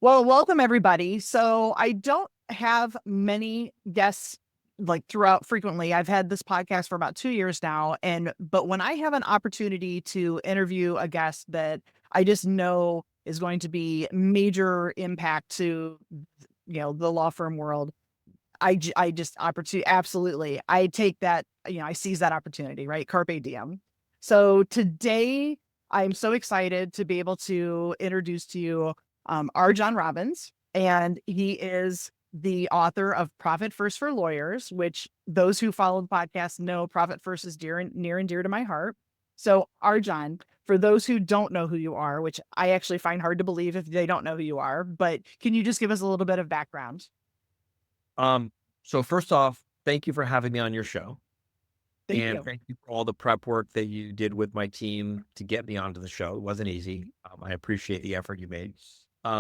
Well, welcome everybody. So I don't have many guests like throughout frequently. I've had this podcast for about 2 years now. But when I have an opportunity to interview a guest that I just know is going to be major impact to, the law firm world, I just opportunity. Absolutely. I take that, I seize that opportunity, right? Carpe diem. So today I'm so excited to be able to introduce to you RJon Robins, and he is the author of Profit First for Lawyers, which those who follow the podcast know Profit First is near and dear to my heart. So RJon, for those who don't know who you are, which I actually find hard to believe if they don't know who you are, but can you just give us a little bit of background? So first off, thank you for having me on your show. Thank And you. thank you for all the prep work that you did with my team to get me onto the show. It wasn't easy. I appreciate the effort you made.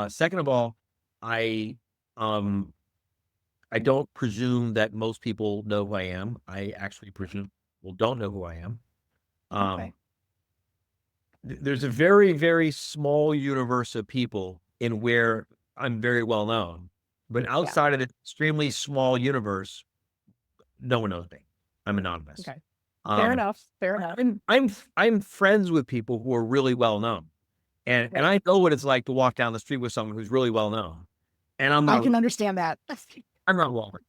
Second of all, I um I don't presume that most people know who I am. I actually presume people don't know who I am. Okay. Um, there's a very, very small universe of people in where I'm very well known. But Yeah. outside of the extremely small universe, no one knows me. I'm anonymous. Okay. Fair Um, enough. Fair enough. I'm friends with people who are really well known, and Right. I know what it's like to walk down the street with someone who's really well known, and I'm I not can understand that. I'm not Walmart.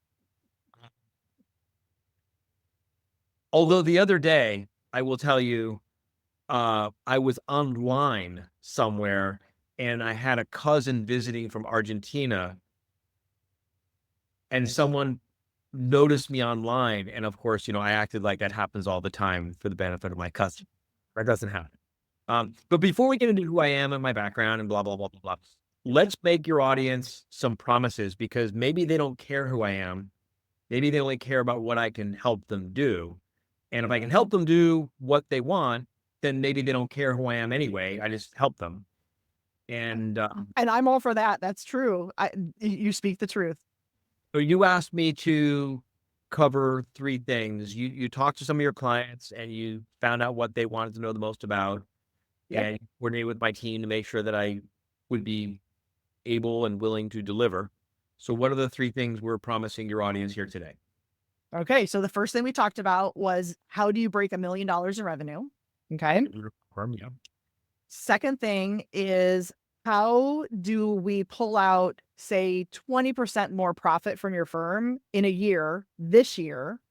Although the other day, I will tell you, I was online somewhere, and I had a cousin visiting from Argentina, and someone noticed me online, and of course, I acted like that happens all the time for the benefit of my cousin. That doesn't happen. But before we get into who I am and my background and blah, blah, blah, blah, blah, let's make your audience some promises because maybe they don't care who I am. Maybe they only care about what I can help them do. And if I can help them do what they want, then maybe they don't care who I am anyway. I just help them. And And I'm all for that. That's true. You speak the truth. so you asked me to cover three things. You talked to some of your clients and you found out what they wanted to know the most about Yep. and coordinated with my team to make sure that I would be able and willing to deliver. So what are the three things we're promising your audience here today? Okay. So the first thing we talked about was how do you break $1 million in revenue? Okay. Yeah. Second thing is how do we pull out, say, 20% more profit from your firm in a year, this year,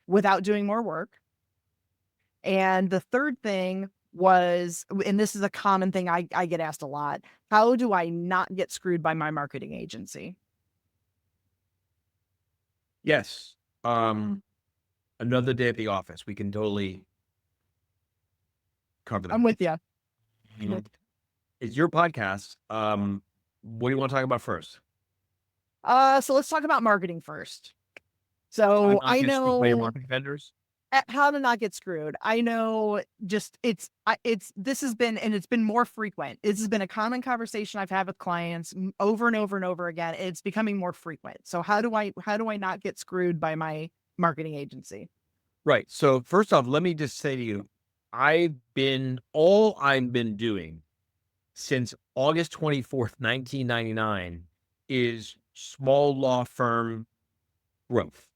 without doing more work? And the third thing was, and this is a common thing I get asked a lot, how do I not get screwed by my marketing agency? Yes. Another day at the office. We can totally cover that. I'm with you. Mhm. It's your podcast. What do you want to talk about first? So let's talk about marketing first. How So not I get screwed by your know marketing vendors? how to not get screwed. I know just this has been, and it's been more frequent. This has been a common conversation I've had with clients over and over and over again. It's becoming more frequent. So how do I not get screwed by my marketing agency? Right. So first off, let me just say to you, all I've been doing since August 24th, 1999 is small law firm growth,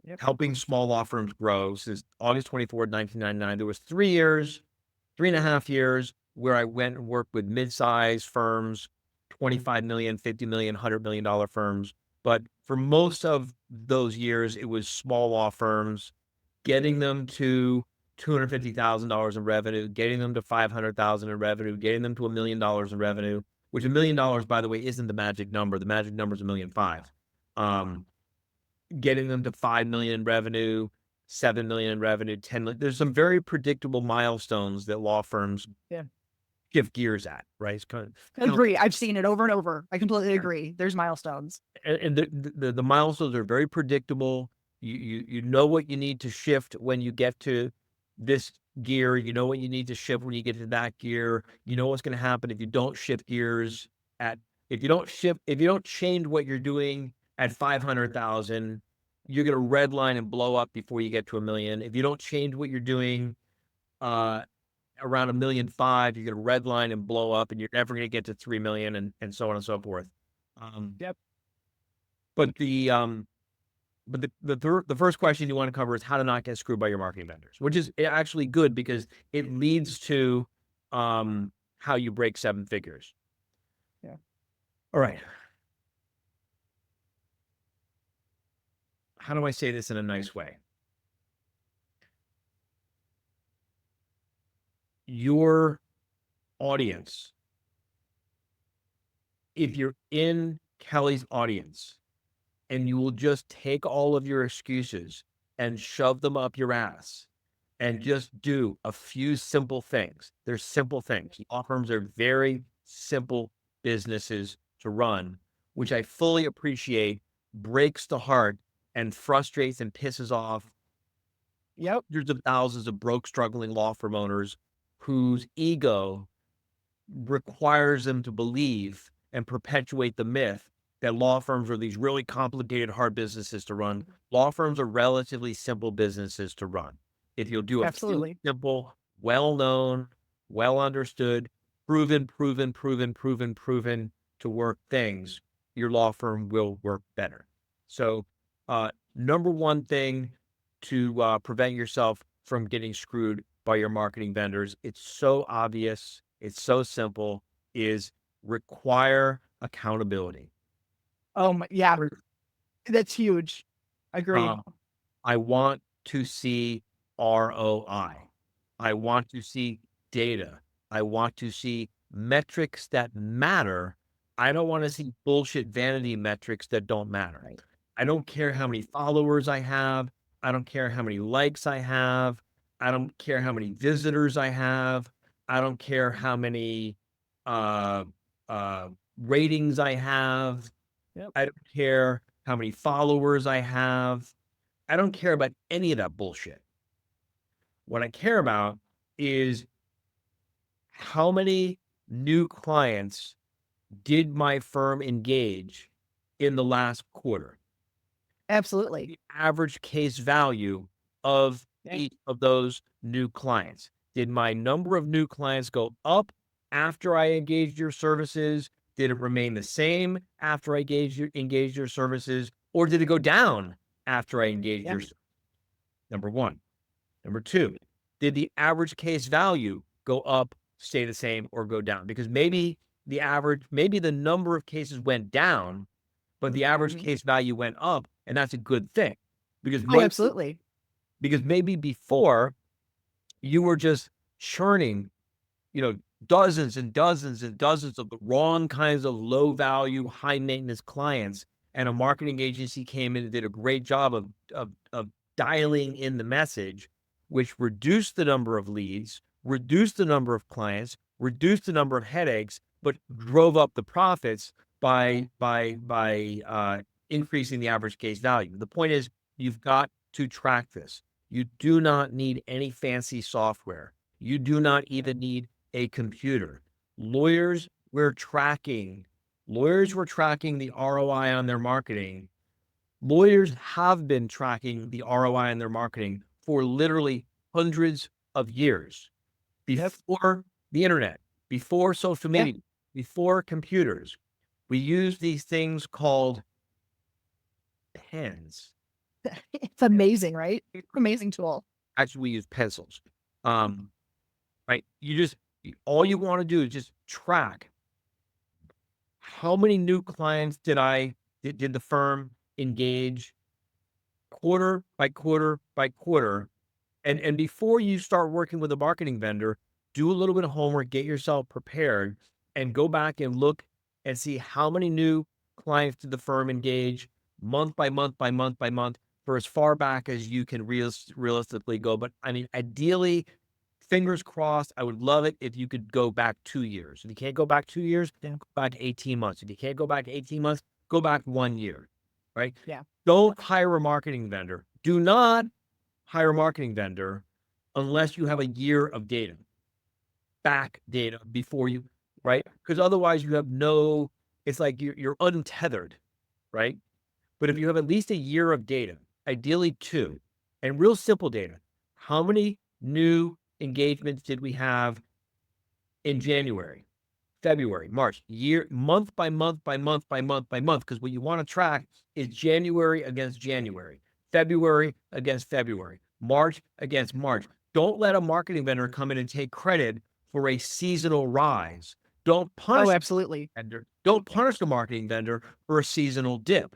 Yep. helping small law firms grow since August 24th, 1999. There was 3 years, 3.5 years where I went and worked with mid-sized firms, 25 million, 50 million, $100 million firms. But for most of those years, it was small law firms, getting them to $250,000 in revenue, getting them to 500,000 in revenue, getting them to $1 million in revenue, which $1 million, by the way, isn't the magic number. The magic number is 1,500,000. Getting them to 5 million in revenue, 7 million in revenue, 10 million. There's some very predictable milestones that law firms Yeah. shift gears at, right? It's kind of, Agree. I've seen it over and over. I completely agree. There's milestones. and the milestones are very predictable. You know what you need to shift when you get to this gear. You know what you need to shift when you get to that gear. You know what's going to happen if you don't shift gears at if you don't change what you're doing at 500,000, you're going to redline and blow up before you get to 1 million. If you don't change what you're doing around 1.5 million, you're going to redline and blow up, and you're never going to get to 3 million, and so on and so forth. Yep. But the first question you want to cover is how to not get screwed by your marketing vendors, which is actually good because it leads to how you break 7 figures. Yeah. All right. How do I say this in a nice way? Your audience, if you're in Kelly's audience and you will just take all of your excuses and shove them up your ass and just do a few simple things. They're simple things. Law firms are very simple businesses to run, which I fully appreciate, breaks the heart and frustrates and pisses off Yep. hundreds of thousands of broke, struggling law firm owners whose ego requires them to believe and perpetuate the myth that law firms are these really complicated, hard businesses to run. Law firms are relatively simple businesses to run. If you'll do a few Absolutely. simple, well-known, well-understood, proven to work things, your law firm will work better. So, number one thing to prevent yourself from getting screwed by your marketing vendors, it's so obvious, it's so simple, is require accountability. Yeah, that's huge. Agreed. I want to see ROI. I want to see data. I want to see metrics that matter. I don't want to see bullshit vanity metrics that don't matter. Right. I don't care how many followers I have. I don't care how many likes I have. I don't care how many visitors I have. I don't care how many uh, uh, ratings I have. Yep. I don't care how many followers I have. I don't care about any of that bullshit. What I care about is how many new clients did my firm engage in the last quarter? Absolutely. The average case value of Yeah. each of those new clients. Did my number of new clients go up after I engaged your services? Did it remain the same after I engaged your services? Or did it go down after I engaged Yeah. your services? Number one. Number two, did the average case value go up, stay the same, or go down? Because maybe the number of cases went down, but the average Mhm. case value went up, and that's a good thing. Because Oh, absolutely. maybe before you were just churning, dozens and dozens and dozens of the wrong kinds of low value, high maintenance clients, and a marketing agency came in and did a great job of dialing in the message, which reduced the number of leads, reduced the number of clients, reduced the number of headaches, but drove up the profits by increasing the average case value. The point is, you've got to track this. You do not need any fancy software. You do not even need a computer. Lawyers were tracking the ROI on their marketing. Lawyers have been tracking the ROI on their marketing for literally hundreds of years. Yep. Before the internet, before social Yeah. media, before computers, we used these things called pens. It's amazing, right? Amazing tool. Actually, we use pencils. Right? All you want to do is just track how many new clients did the firm engage quarter by quarter by quarter. And before you start working with a marketing vendor, do a little bit of homework, get yourself prepared, and go back and look and see how many new clients did the firm engage month by month by month by month for as far back as you can realistically go. But I mean, ideally, fingers crossed, I would love it if you could go back 2 years. If you can't go back 2 years, then go back 18 months. If you can't go back 18 months, go back 1 year, right? Yeah. Don't hire a marketing vendor. Do not hire a marketing vendor unless you have a year of data, back data before you, right? Because otherwise you have it's like you're untethered, right? But if you have at least a year of data, ideally 2, and real simple data, how many new engagements did we have in January, February, March, month by month by month by month by month? Because what you want to track is January against January, February against February, March against March. Don't let a marketing vendor come in and take credit for a seasonal rise. Don't punish Oh, absolutely. vendor. Don't punish the marketing vendor for a seasonal dip,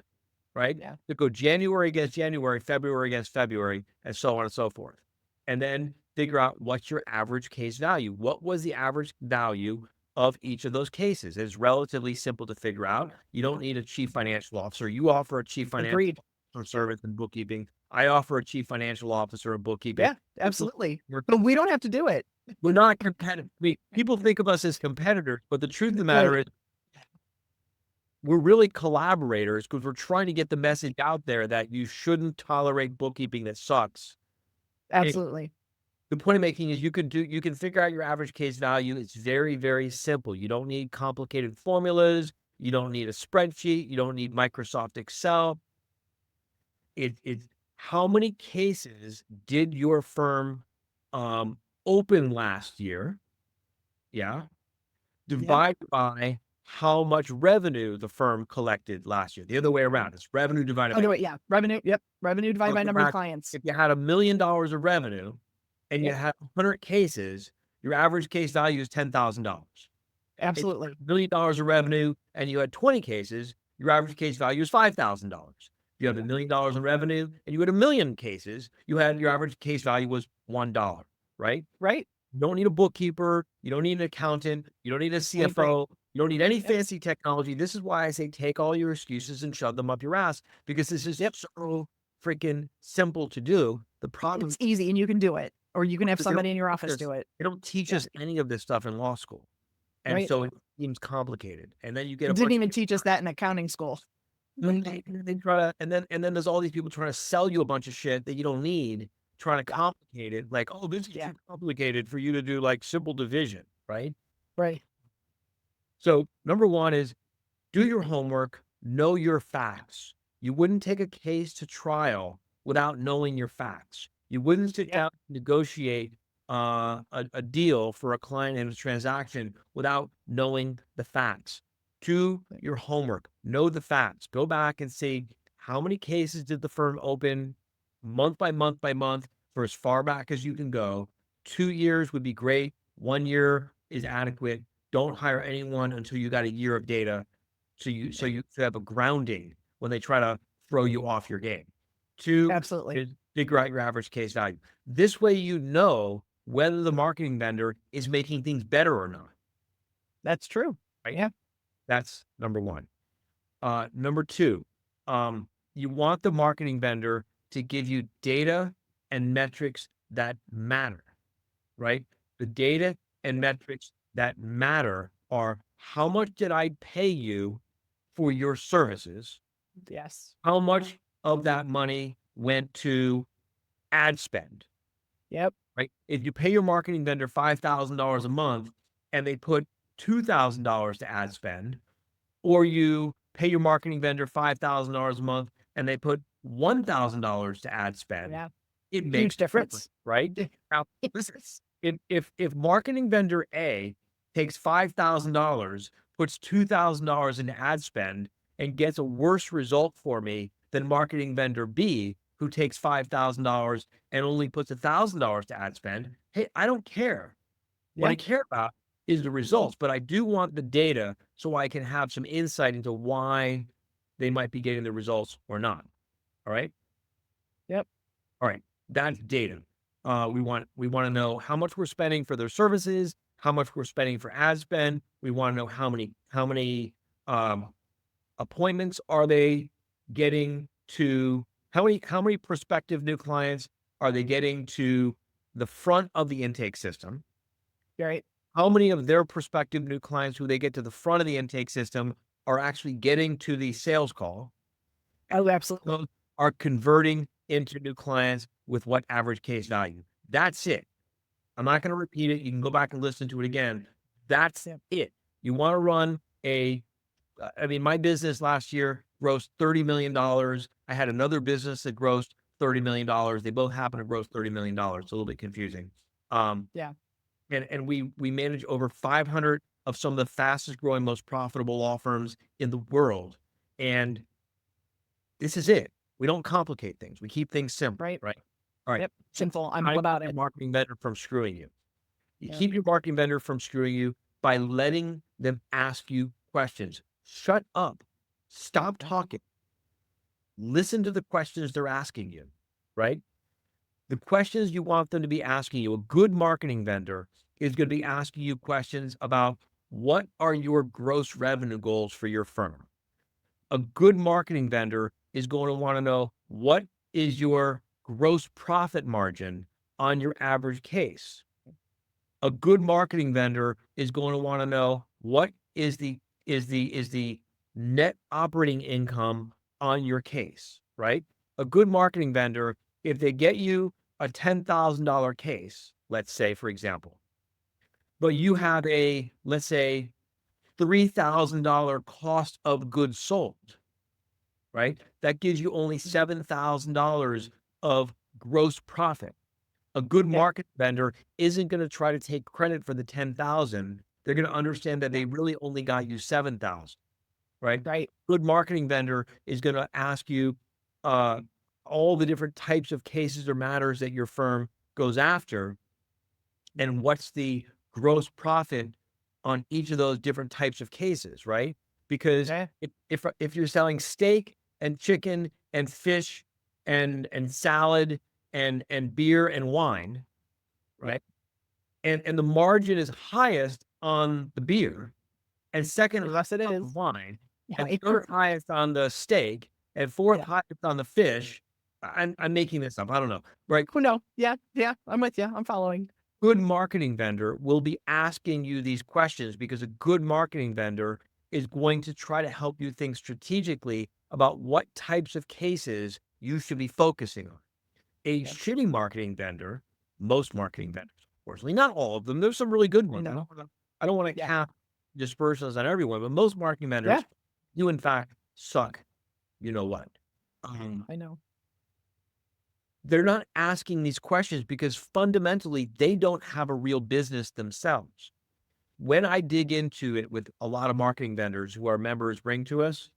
right? Yeah. To go January against January, February against February, and so on and so forth. And then figure out what's your average case value. What was the average value of each of those cases? It's relatively simple to figure out. You don't need a chief financial officer. You offer a chief financial Agreed. officer service and bookkeeping. I offer a chief financial officer and bookkeeping. Yeah, absolutely. We're, But we don't have to do it. we're not competitive. People think of us as competitors, but the truth of the matter is we're really collaborators because we're trying to get the message out there that you shouldn't tolerate bookkeeping that sucks. Absolutely. The point I'm making is you can figure out your average case value. It's very, very simple. You don't need complicated formulas. You don't need a spreadsheet. You don't need Microsoft Excel. It's how many cases did your firm open last year? Yeah. Divide by how much revenue the firm collected last year. The other way around. It's revenue divided Oh, by. no, wait, yeah. Revenue. Yep. Revenue divided by number of clients. If you had $1 million of revenue and you had 100 cases, your average case value is $10,000. Absolutely. $1 million of revenue and you had 20 cases, your average case value is $5,000. If you have $1 million in revenue and you had 1,000,000 cases, your average case value was $1, right? Right. You don't need a bookkeeper. You don't need an accountant. You don't need a CFO. You don't need any fancy technology. This is why I say take all your excuses and shove them up your ass, because this is so freaking simple to do. The problem It's easy and you can do it, or you can have is somebody in your office do it. they don't teach us any of this stuff in law school. And Right. so it seems complicated. And then you get a Didn't bunch even teach us that in accounting school. they try to, and then there's all these people trying to sell you a bunch of shit that you don't need, trying to complicate it. Like, oh, this is too complicated for you to do like simple division, right? Right. So number one is do your homework, know your facts. You wouldn't take a case to trial without knowing your facts. You wouldn't sit down and negotiate a deal for a client in a transaction without knowing the facts. Do your homework, know the facts. Go back and see how many cases did the firm open month by month by month for as far back as you can go. 2 years would be great. 1 year is adequate. Don't hire anyone until you got a year of data, so you have a grounding when they try to throw you off your game. 2 Absolutely. is figure out your average case value. This way you know whether the marketing vendor is making things better or not. That's true. Right? Yeah. That's number one. Number two, you want the marketing vendor to give you data and metrics that matter, right? The data and metrics that matter are how much did I pay you for your services? Yes. How much of that money went to ad spend? Yep. Right? If you pay your marketing vendor $5,000 a month and they put $2,000 to ad spend, or you pay your marketing vendor $5,000 a month and they put $1,000 to ad spend, Yeah. it makes Huge difference. right? Now, listen, if marketing vendor A takes $5,000, puts $2,000 into ad spend, and gets a worse result for me than marketing vendor B, who takes $5,000 and only puts $1,000 to ad spend, hey, I don't care. What I care about is the results, but I do want the data so I can have some insight into why they might be getting the results or not. All right. Yep. All right. That's data. We want to know how much we're spending for their services, how much we're spending for ad spend. We want to know how many appointments are they getting to, how many prospective new clients are they getting to the front of the intake system? Right. How many of their prospective new clients who they get to the front of the intake system are actually getting to the sales call? Oh, absolutely. Those are converting into new clients with what average case value? That's it. I'm not going to repeat it. You can go back and listen to it again. That's it. You want to run my business last year grossed $30 million. I had another business that grossed $30 million. They both happen to gross $30 million. It's a little bit confusing. Yeah. And we manage over 500 of some of the fastest growing, most profitable law firms in the world. And this is it. We don't complicate things. We keep things simple, Right. right? All right. Yep. So Simple. I'm I all about keep it. your marketing vendor from screwing you. You Yeah. keep your marketing vendor from screwing you by letting them ask you questions. Shut up. Stop talking. Listen to the questions they're asking you, right? The questions you want them to be asking you, a good marketing vendor is going to be asking you questions about what are your gross revenue goals for your firm. A good marketing vendor is going to want to know what is your gross profit margin on your average case. A good marketing vendor is going to want to know what is the net operating income on your case, right? A good marketing vendor, if they get you a $10,000 case, let's say, for example, but you have a, let's say, $3,000 cost of goods sold, right? That gives you only $7,000 of gross profit. A good Yeah. market vendor isn't going to try to take credit for the 10,000. They're going to understand that they really only got you 7,000, right? Right. Good marketing vendor is going to ask you uh, all the different types of cases or matters that your firm goes after, and what's the gross profit on each of those different types of cases, right? Because Yeah. if you're selling steak and chicken and fish and salad and beer and wine, right? And the margin is highest on the beer and second Yes, it highest on is. the wine and Right. third highest on the steak and fourth Yeah. highest on the fish. I'm making this up. I don't know. Right. Who know? Yeah. Yeah. I'm with you. I'm following. Good marketing vendor will be asking you these questions because a good marketing vendor is going to try to help you think strategically about what types of cases you should be focusing on. A Yeah. shitty marketing vendor, most marketing vendors, unfortunately, not all of them. There's some really good I ones. know. I don't want to Yeah. cap dispersions on everyone, but most marketing Yeah. vendors do in fact suck. You know what? Um, I know. they're not asking these questions because fundamentally they don't have a real business themselves. When I dig into it with a lot of marketing vendors who our members bring to us,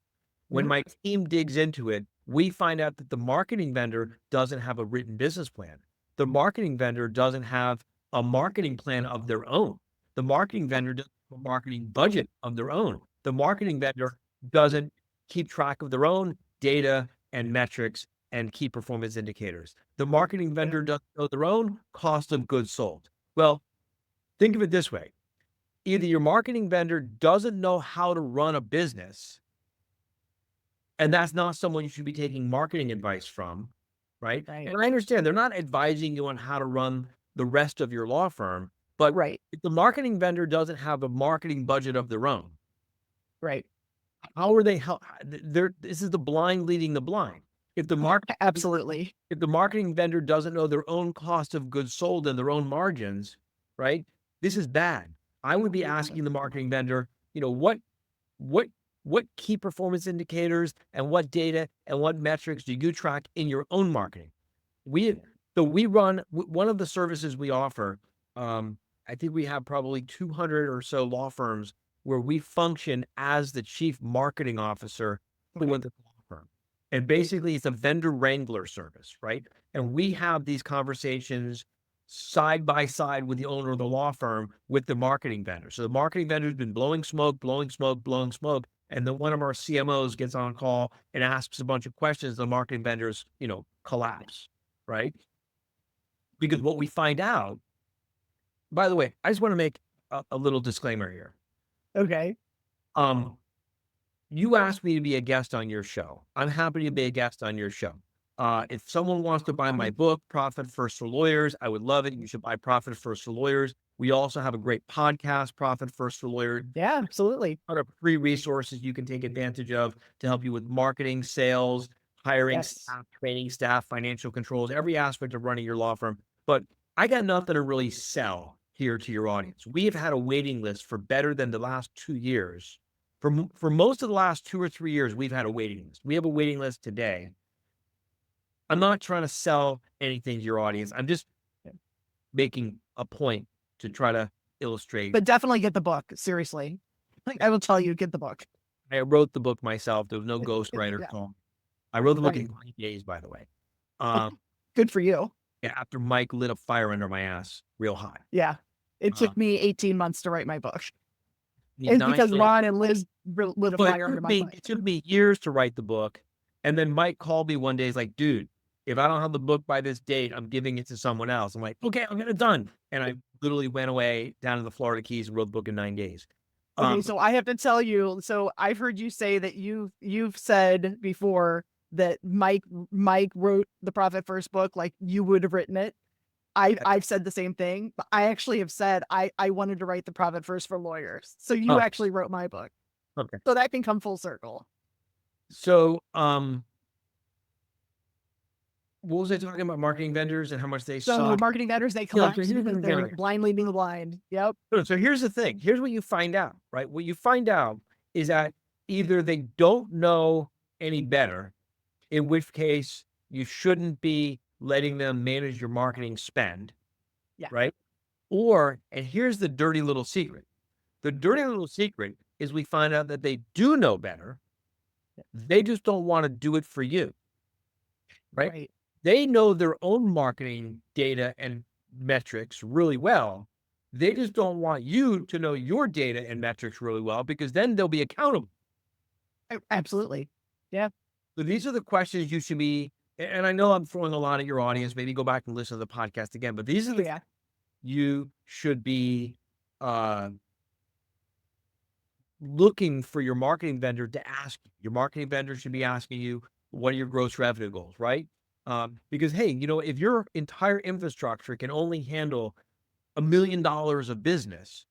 when Mhm. my team digs into it, we find out that the marketing vendor doesn't have a written business plan. The marketing vendor doesn't have a marketing plan of their own. The marketing vendor doesn't have a marketing budget of their own. The marketing vendor doesn't keep track of their own data and metrics and key performance indicators. The marketing vendor doesn't know their own cost of goods sold. Well, think of it this way. Either your marketing vendor doesn't know how to run a business, and that's not someone you should be taking marketing advice from, right? Right. And I understand they're not advising you on how to run the rest of your law firm, but Right. if the marketing vendor doesn't have a marketing budget of their own, Right. how are they help? This is the blind leading the blind. If the market Absolutely. if the marketing vendor doesn't know their own cost of goods sold and their own margins, right? This is bad. I would be asking the marketing vendor, what what key performance indicators and what data and what metrics do you track in your own marketing? We we run one of the services we offer. Um, I think we have probably 200 or so law firms where we function as the chief marketing officer for Okay. the law firm. And basically, it's a vendor wrangler service, right? And we have these conversations side by side with the owner of the law firm with the marketing vendor. So the marketing vendor has been blowing smoke, blowing smoke, blowing smoke. And then one of our CMOs gets on call and asks a bunch of questions. The marketing vendors, collapse, right? Because what we find out, by the way, I just want to make a little disclaimer here. Okay. Um, you asked me to be a guest on your show. I'm happy to be a guest on your show. If someone wants to buy my book, Profit First for Lawyers, I would love it. You should buy Profit First for Lawyers. We also have a great podcast, Profit First for Lawyers. Yeah. Absolutely. A lot of free resources you can take advantage of to help you with marketing, sales, hiring Yes. staff, training staff, financial controls, every aspect of running your law firm. But I got nothing to really sell here to your audience. We have had a waiting list for better than the last 2 years. For most of the last 2 or 3 years, we've had a waiting list. We have a waiting list today. I'm not trying to sell anything to your audience. I'm just making a point to try to illustrate. But definitely get the book. Seriously. Like, I will tell you, get the book. I wrote the book myself. There was no ghostwriter Yeah. call. I wrote the book in Right. 9 days, by the way. Good for you. Yeah, after Mike lit a fire under my ass real high. Yeah. It Uh, took me 18 months to write my book. need It's 9 because days. Ron and Liz lit a But fire under my butt. it took me years to write the book. And then Mike called me one day. He's like, dude, if I don't have the book by this date, I'm giving it to someone else. I'm like, okay, I'll get it done. And I literally went away down to the Florida Keys and wrote the book in 9 days. Okay, so I have to tell you, so I've heard you say that you've said before that Mike wrote the Profit First book like you would have written it. I've said the same thing, but I actually have said I wanted to write the Profit First for lawyers. So you Oh, actually wrote my book. okay. So that can come full circle. So, what was I talking about? Marketing vendors and how much they So suck. marketing vendors, they Yeah, collapse so here's because the they're thing. blind leading the blind. Yep. So here's the thing. Here's what you find out, right? What you find out is that either they don't know any better, in which case you shouldn't be letting them manage your marketing spend, Yeah. right? Or, and here's the dirty little secret. The dirty little secret is we find out that they do know better. They just don't want to do it for you, right? Right. They know their own marketing data and metrics really well. They just don't want you to know your data and metrics really well because then they'll be accountable. Absolutely. Yeah. So these are the questions you should be, and I know I'm throwing a lot at your audience. Maybe go back and listen to the podcast again, but these are the Yeah. you should be looking for your marketing vendor to ask you. Your marketing vendor should be asking you, what are your gross revenue goals, right? Because, hey, if your entire infrastructure can only handle $1 million of business,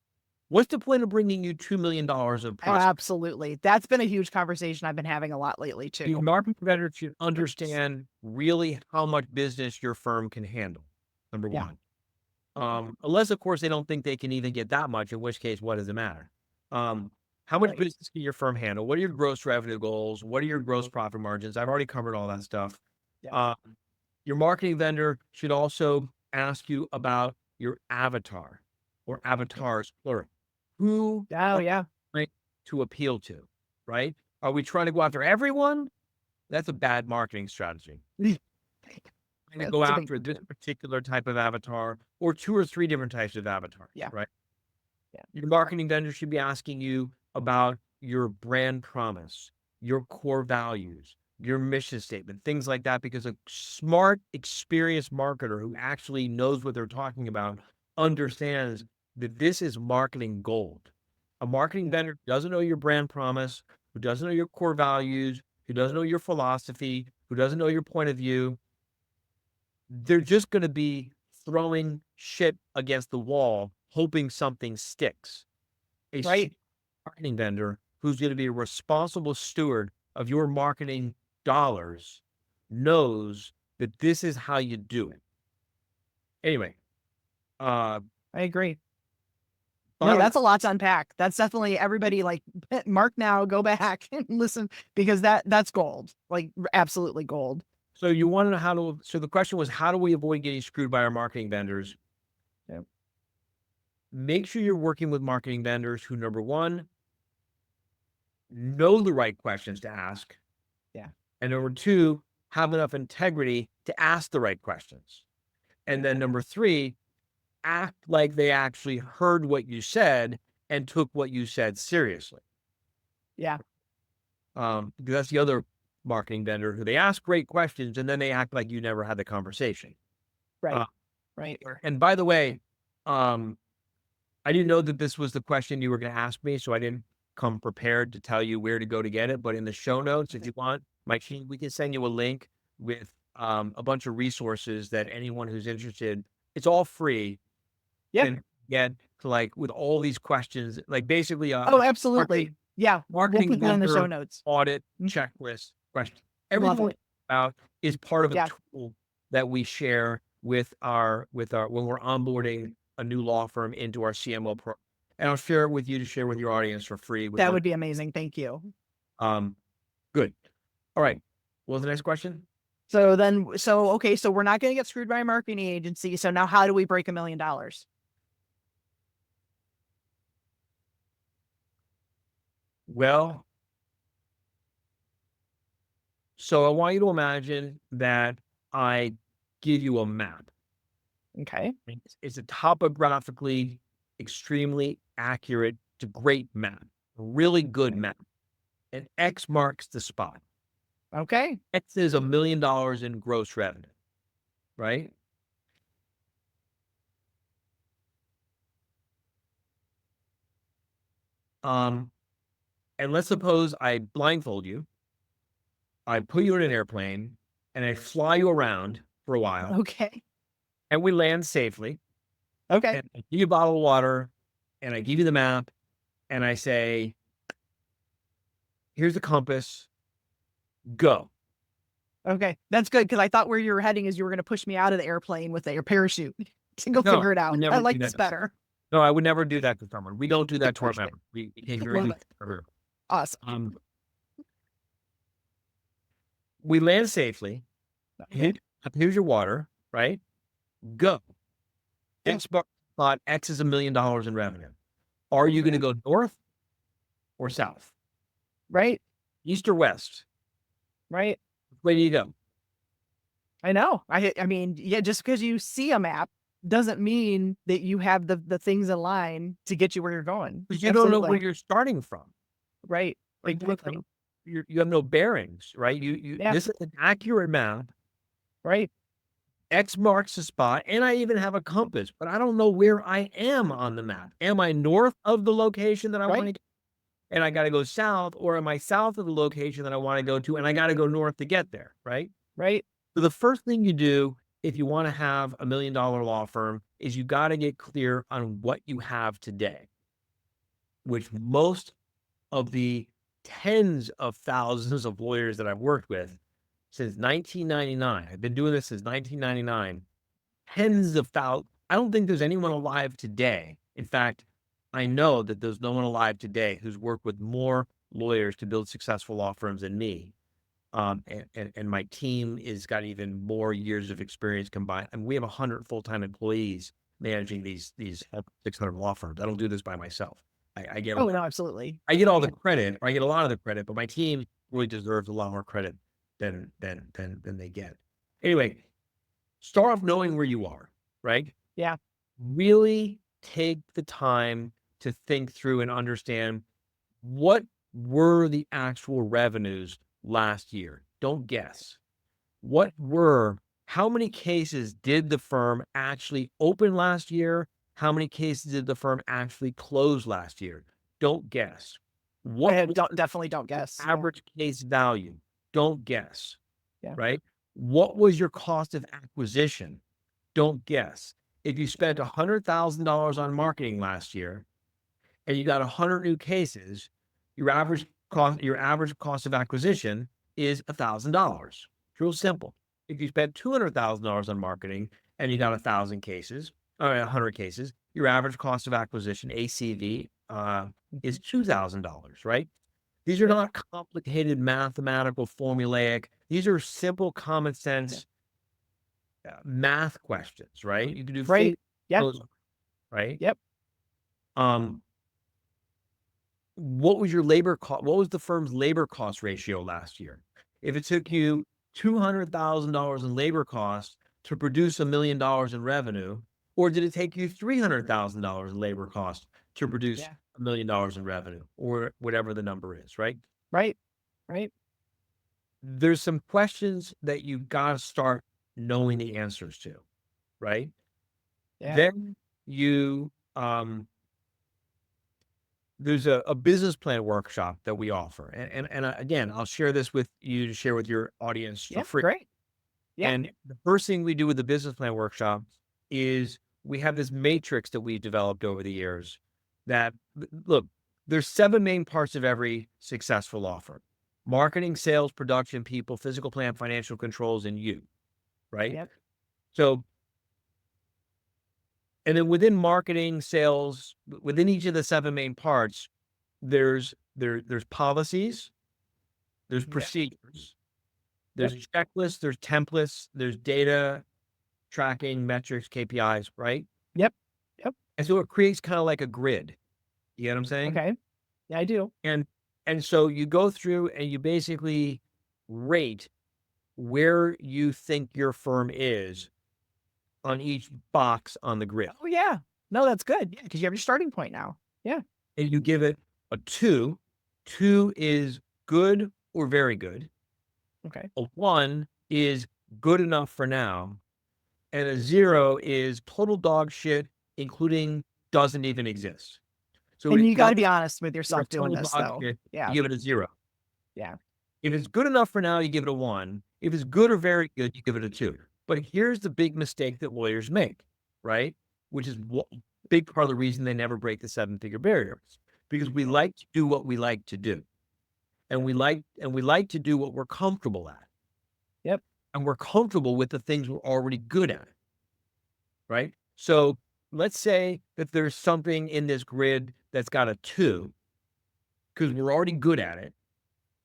what's the point of bringing you $2 million of profit? Absolutely. That's been a huge conversation I've been having a lot lately too. Your marketing vendor should understand really how much business your firm can handle, number Yeah. one. Unless, of course, they don't think they can even get that much, in which case, what does it matter? How much Right. business can your firm handle? What are your gross revenue goals? What are your gross profit margins? I've already covered all that stuff. Yeah. Your marketing vendor should also ask you about your avatar or avatars, plural. Who Oh, are yeah. we trying to appeal to, right? Are we trying to go after everyone? That's a bad marketing strategy. Trying to go That's a big after this particular type of avatar or 2 or 3 different types of avatars, Yeah. right? Yeah. Your marketing vendor should be asking you about your brand promise, your core values, your mission statement, things like that, because a smart, experienced marketer who actually knows what they're talking about understands that this is marketing gold. A marketing vendor who doesn't know your brand promise, who doesn't know your core values, who doesn't know your philosophy, who doesn't know your point of view, they're just going to be throwing shit against the wall, hoping something sticks. A Right. marketing vendor who's going to be a responsible steward of your marketing dollars knows that this is how you do it. Anyway, I agree. No, bottom- that's a lot to unpack. That's definitely everybody like mark now, go back and listen because that's gold. Like absolutely gold. so you want to know how to, so the question was, how do we avoid getting screwed by our marketing vendors? Yep. Make sure you're working with marketing vendors who, number one, know the right questions to ask. Yeah. And number two, have enough integrity to ask the right questions. And then number three, act like they actually heard what you said and took what you said seriously. Yeah. Because that's the other marketing vendor who they ask great questions and then they act like you never had the conversation. Right. Right. And by the way, I didn't know that this was the question you were going to ask me, so I didn't come prepared to tell you where to go to get it. But in the show notes, if you want, Mike, we can send you a link with a bunch of resources that anyone who's interested, it's all free. Yeah. And get to like with all these questions, like basically Oh, absolutely. Yeah. marketing We'll put that in the show vendor notes. audit checklist question. Everything it. about is part of a Yeah. tool that we share with our when we're onboarding a new law firm into our CMO program. And I'll share it with you to share with your audience for free. That would be amazing. Thank you. Good. All right. What was the next question? Okay, so we're not going to get screwed by a marketing agency. So now how do we break $1 million? Well, so I want you to imagine that I give you a map. Okay. It's a topographically extremely accurate to great map, a really good map. And X marks the spot. Okay. X is $1 million in gross revenue, right? And let's suppose I blindfold you, I put you in an airplane, and I fly you around for a while, Okay. and we land safely, Okay. and I give you a bottle of water, and I give you the map, and I say, here's the compass, go. Okay. That's good because I thought where you were heading is you were going to push me out of the airplane with your parachute to go No, figure it we out. I never do like that. this better. No, I would never do that to someone. We don't do that to our Okay. members. We take very Love good it. care of Awesome. them. We land safely. Okay. Here's your water, right? Go. Yeah. X spot X is $1 million in revenue. Are you going to go north or south? Right. East or west? Right. Which way do you go? I know. I mean, yeah, just because you see a map doesn't mean that you have the things in line to get you where you're going. Because you don't know where Absolutely. you're starting from. Right. Like, Exactly. you have no bearings, right? Yeah. This is an accurate map. Right. X marks the spot, and I even have a compass, but I don't know where I am on the map. Am I north of the location that I want to Right. go, and I got to go south, or am I south of the location that I want to go to, and I got to go north to get there, right? Right. So the first thing you do if you want to have $1 million law firm is you got to get clear on what you have today, which most of the tens of thousands of lawyers that I've worked with since 1999. I've been doing this since 1999. Tens of thousands. I don't think there's anyone alive today. In fact, I know that there's no one alive today who's worked with more lawyers to build successful law firms than me. And my team is got even more years of experience combined. And we have 100 full-time employees managing these 600 law firms. I don't do this by myself. I get Oh no, absolutely. I get all the credit, or I get a lot of the credit, but my team really deserves a lot more credit than they get. Anyway, start off knowing where you are, right? Yeah. Really take the time to think through and understand what were the actual revenues last year. Don't guess. How many cases did the firm actually open last year? How many cases did the firm actually close last year? Don't guess. What was Definitely don't guess. Yeah. average case value? Don't guess, Yeah. right? What was your cost of acquisition? Don't guess. If you spent $100,000 on marketing last year and you got 100 new cases, your average cost of acquisition is $1,000. It's real simple. If you spent $200,000 on marketing and you got 1,000 cases, or 100 cases, your average cost of acquisition, ACV, is $2,000, right? These are not complicated mathematical formulaic. These are simple common sense math questions, right? You can do Right. Yeah. right? Yep. What was your labor cost? What was the firm's labor cost ratio last year? If it took you $200,000 in labor costs to produce $1 million in revenue, or did it take you $300,000 in labor costs to produce Yeah. $1 million in revenue, or whatever the number is, right? Right. Right. There's some questions that you got to start knowing the answers to, right? Yeah. Then you, there's a business plan workshop that we offer. And again, I'll share this with you to share with your audience for Yeah. free. Great. Yeah. And the first thing we do with the business plan workshop is we have this matrix that we've developed over the years that, look, there's 7 main parts of every successful law firm: marketing, sales, production, people, physical plan, financial controls, and you, right? Yep. So, and then within marketing, sales, within each of the 7 main parts, there's policies, there's Yeah. procedures, There's checklists, there's templates, there's data tracking, metrics, KPIs, right? Yep. Yep. And so it creates kind of like a grid. You get what I'm saying? Okay. Yeah, I do. And so you go through and you basically rate where you think your firm is on each box on the grid. Oh yeah. No, that's good. Yeah, because you have your starting point now. Yeah. And you give it a 2. 2 is good or very good. Okay. A 1 is good enough for now. And a 0 is total dog shit, including doesn't even exist. So And it you got to be goes honest with for yourself doing total this, dog though. shit, Yeah. you give it a 0. Yeah. If it's good enough for now, you give it a 1. If it's good or very good, you give it a 2. But here's the big mistake that lawyers make, right? Which is big part of the reason they never break the 7-figure barriers, because we like to do what we like to do. And we like to do what we're comfortable at. Yep. And we're comfortable with the things we're already good at. Right? So let's say that there's something in this grid that's got a 2 because we're already good at it,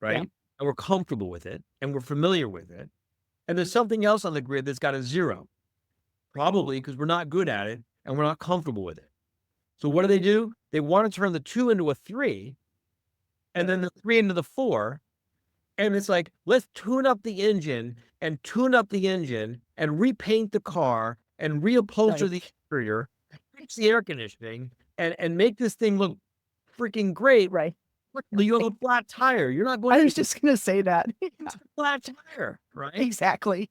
right? Yeah. And we're comfortable with it and we're familiar with it. And there's something else on the grid that's got a 0, probably because we're not good at it and we're not comfortable with it. So what do? They want to turn the 2 into a 3 and then the 3 into the 4. And it's like, let's tune up the engine and repaint the car and reupholster the interior, fix the air conditioning and make this thing look freaking great. Right. You have a flat tire. You're not going I to was just going to say that. a flat tire, right? Exactly.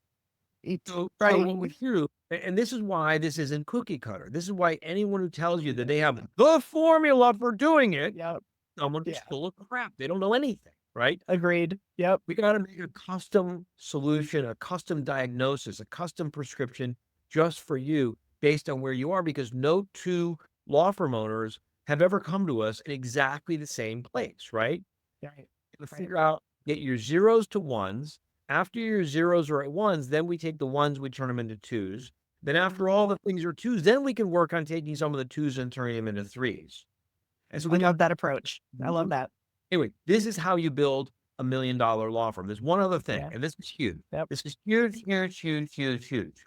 So Right. what we do, and this is why this isn't cookie cutter. This is why anyone who tells you that they have the formula for doing it, Yep. someone who's Yeah. full of crap. They don't know anything, right? Agreed. Yep. We got to make a custom solution, a custom diagnosis, a custom prescription just for you based on where you are, because no 2 law firm owners have ever come to us in exactly the same place, right? Right. To figure out, get your 0s to 1s. After your 0s are at 1s, then we take the 1s, we turn them into 2s. Then after all the things are 2s, then we can work on taking some of the 2s and turning them into 3s. And so I love that approach. I love that. Anyway, this is how you build $1 million law firm. There's one other thing, Yeah. and this is huge. Yep. This is huge, huge, huge, huge, huge.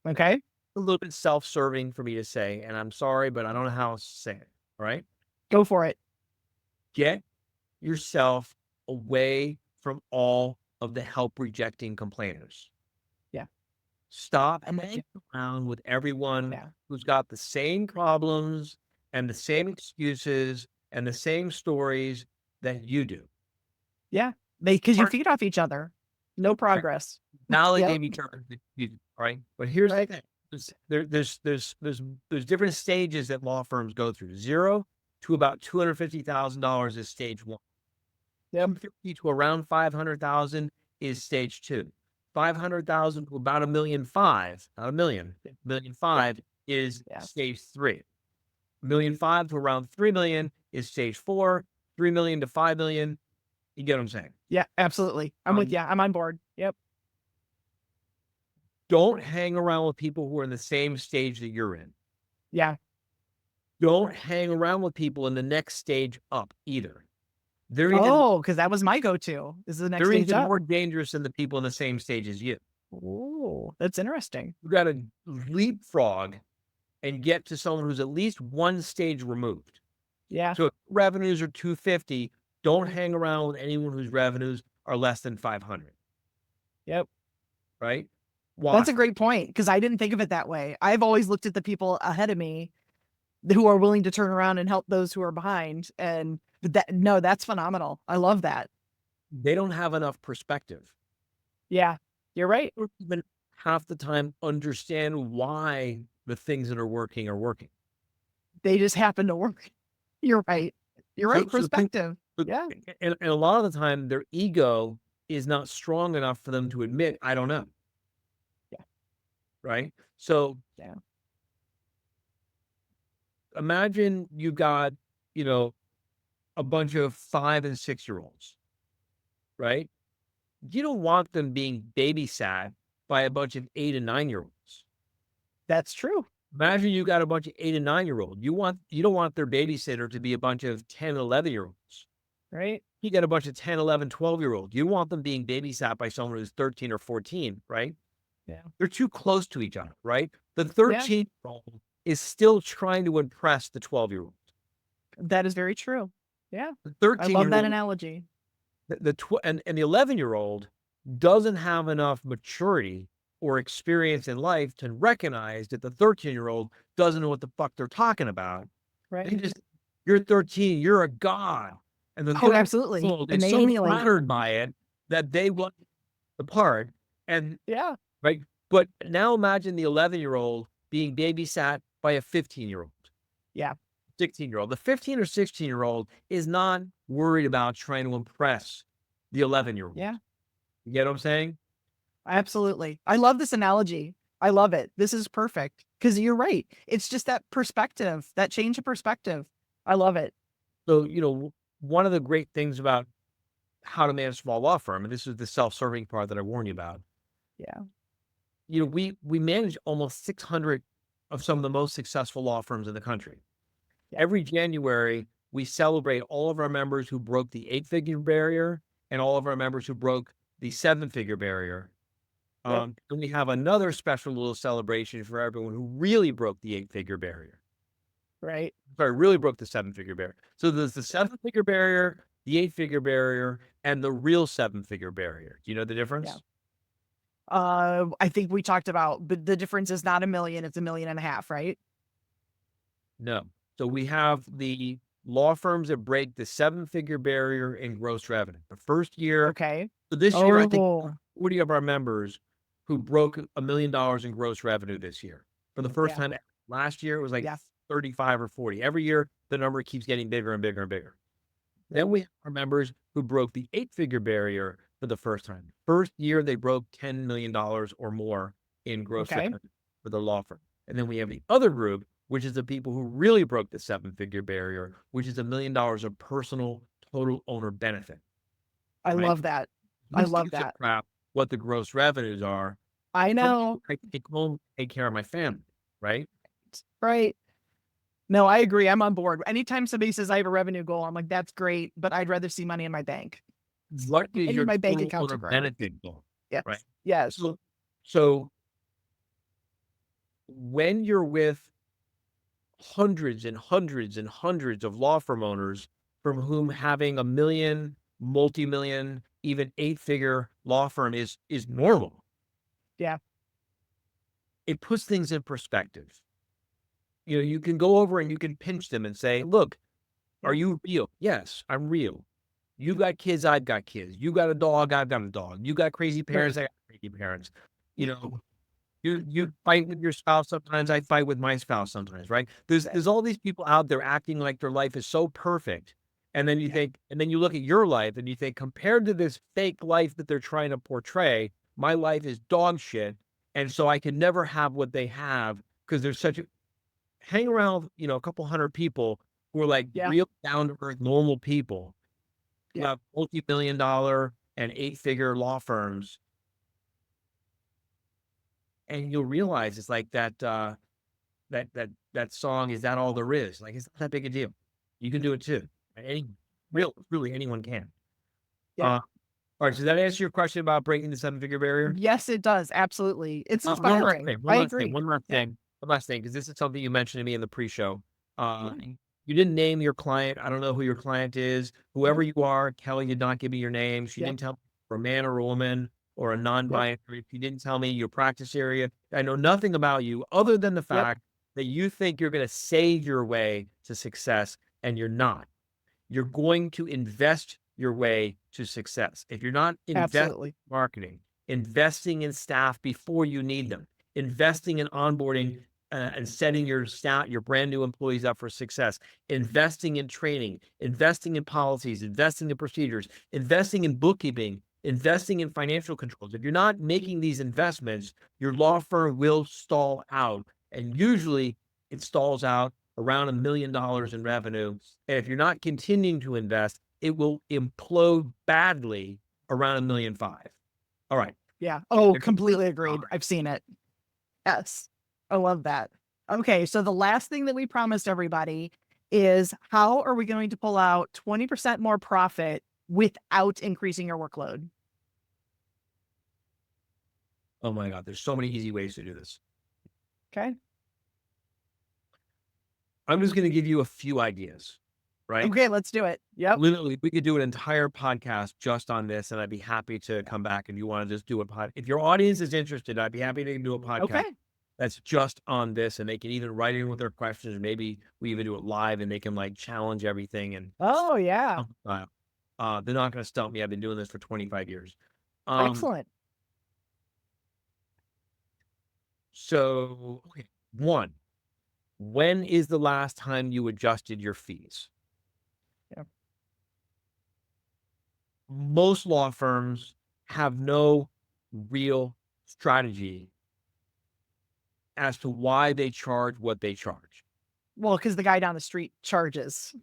Okay. A little bit self-serving for me to say, and I'm sorry, but I don't know how else to say it. All right. Go for it. Get yourself away from all of the help rejecting complainers. Yeah. Stop I'm with hanging you. around with everyone Yeah. who's got the same problems and the same excuses and the same stories that you do. Yeah. Because you feed off each other. No progress. Validate each other, right? But here's Right. the thing. There's different stages that law firms go through. 0 to about $250,000 is stage 1. Yep. 250 to around 500,000 is stage 2. 500,000 to about $1.5 million, not a million, $1.5 million is stage 3. $1.5 million to around 3 million is stage 4. 3 million to 5 million. You get what I'm saying? Yeah, absolutely. I'm with you. I'm on board. Yep. Don't hang around with people who are in the same stage that you're in. Yeah. Don't hang around with people in the next stage up either. They're because that was my go-to. Is the next they're stage even up. more dangerous than the people in the same stage as you. Oh, that's interesting. You got to leapfrog and get to someone who's at least one stage removed. Yeah. So if revenues are 250, don't hang around with anyone whose revenues are less than 500. Yep. Right? Why? That's a great point, because I didn't think of it that way. I've always looked at the people ahead of me who are willing to turn around and help those who are behind. And that's phenomenal. I love that. They don't have enough perspective. Yeah, you're right. Or even half the time understand why the things that are working. They just happen to work. You're right. You're right. Perspective. Yeah. And a lot of the time, their ego is not strong enough for them to admit, I don't know. Yeah. Right? So yeah. Imagine you got, a bunch of 5 and 6-year-olds, right? You don't want them being babysat by a bunch of 8 and 9-year-olds. That's true. Imagine you got a bunch of 8 and 9-year-olds. You don't want their babysitter to be a bunch of 10 and 11-year-olds. Right. You get a bunch of 10, 11, 12-year-olds. You want them being babysat by someone who's 13 or 14, right? Yeah. They're too close to each other, right? The Yeah. 13-year-old is still trying to impress the 12-year-old. That is very true. Yeah. The I love that 13-year-old, analogy. and the 11-year-old doesn't have enough maturity or experience in life to recognize that the 13-year-old doesn't know what the fuck they're talking about. They Right. just, you're 13, you're a god. And the Oh, absolutely. 13-year-old And is they so emulate. flattered by it that they want the part. And Yeah. right. But now imagine the 11-year-old being babysat by a 15-year-old, Yeah. 16-year-old. The 15 or 16-year-old is not worried about trying to impress the 11-year-old. Yeah. You get what I'm saying? Absolutely. I love this analogy. I love it. This is perfect because you're right. It's just that perspective, that change of perspective. I love it. So, one of the great things about how to manage a small law firm, and this is the self-serving part that I warned you about, Yeah. we manage almost 600 of some of the most successful law firms in the country. Yeah. Every January, we celebrate all of our members who broke the 8-figure barrier and all of our members who broke the 7-figure barrier. Yep. And we have another special little celebration for everyone who really broke the 8-figure barrier. Right. Sorry, really broke the 7-figure barrier. So there's the 7-figure barrier, the 8-figure barrier, and the real 7-figure barrier. Do you know the difference? Yeah. I think we talked about, but the difference is not $1 million, it's $1.5 million, right? No. So we have the law firms that break the 7-figure barrier in gross revenue. The first year, Okay. so this year, I think Oh, 40 of our members who broke $1 million in gross revenue this year for the first yeah. time. Last year, it was like Yeah. 35 or 40. Every year, the number keeps getting bigger and bigger and bigger. Then we have our members who broke the 8-figure barrier for the first time. First year, they broke $10 million or more in gross Okay. revenue for the law firm. And then we have the other group, which is the people who really broke the 7-figure barrier, which is $1 million of personal total owner benefit. I Right? love that. I Who love gives a that. crap what the gross revenues are? I know. I take home, take care of my family, right? Right. No, I agree. I'm on board. Anytime somebody says I have a revenue goal, I'm like, that's great, but I'd rather see money in my bank. What I is need your my bank total account to owner grow. benefit goal, Yes. right? Yes. So when you're with hundreds and hundreds and hundreds of law firm owners from whom having $1 million, multi-million, even 8-figure law firm is normal, Yeah. it puts things in perspective. You can go over and you can pinch them and say, look, are you real? Yes, I'm real. You got kids, I've got kids. You got a dog, I've got a dog. You got crazy parents, I got crazy parents. You fight with your spouse sometimes, I fight with my spouse sometimes, right? There's all these people out there acting like their life is so perfect. And then you think, and then you look at your life and you think, compared to this fake life that they're trying to portray, my life is dog shit. And so I can never have what they have because there's such a hang around, a couple hundred people who are like real down to earth, normal people who have multi-million dollar and 8-figure law firms. And you'll realize it's like that song, Is That All There Is? Like, it's not that big a deal. You can do it too. Really anyone can. Yeah. All right. So that answer your question about breaking the 7-figure barrier? Yes, it does. Absolutely. It's One inspiring. I agree. One last thing, because this is something you mentioned to me in the pre-show. You didn't name your client. I don't know who your client is. Whoever you are, Kelly did not give me your name. She didn't tell me if you're a man or a woman or a non-binary. She didn't tell me your practice area. I know nothing about you other than the fact that you think you're going to save your way to success, and you're not. You're going to invest your way to success. If you're not investing in marketing, investing in staff before you need them, investing in onboarding and setting your brand new employees up for success, investing in training, investing in policies, investing in procedures, investing in bookkeeping, investing in financial controls. If you're not making these investments, your law firm will stall out. And usually it stalls out around $1 million in revenue. And if you're not continuing to invest, it will implode badly around $1.5 million. All right. Yeah. Oh, completely agreed. I've seen it. Yes. I love that. Okay. So the last thing that we promised everybody is, how are we going to pull out 20% more profit without increasing your workload. Oh my God, there's so many easy ways to do this. Okay. I'm just going to give you a few ideas, right? Okay, let's do it. Yep. Literally, we could do an entire podcast just on this, and I'd be happy to come back if you want to just do a pod. If your audience is interested, I'd be happy to do a podcast Okay. that's just on this, and they can even write in with their questions. Maybe we even do it live, and they can like challenge everything. And Oh yeah. they're not going to stump me. I've been doing this for 25 years. Excellent. So, okay, one, when is the last time you adjusted your fees? Yep. Most law firms have no real strategy as to why they charge what they charge. Well, because the guy down the street charges.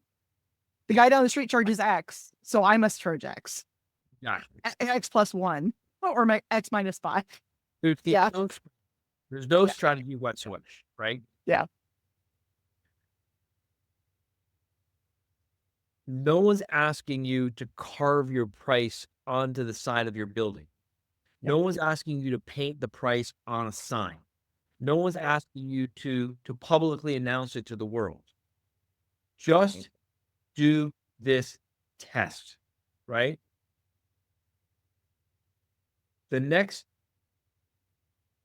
The guy down the street charges X, so I must charge X. Yeah. X plus 1 or X minus 5. Yeah. There's no strategy whatsoever, right? Yeah. No one's asking you to carve your price onto the side of your building. No one's asking you to paint the price on a sign. No one's asking you to publicly announce it to the world. Just do this test, right? The next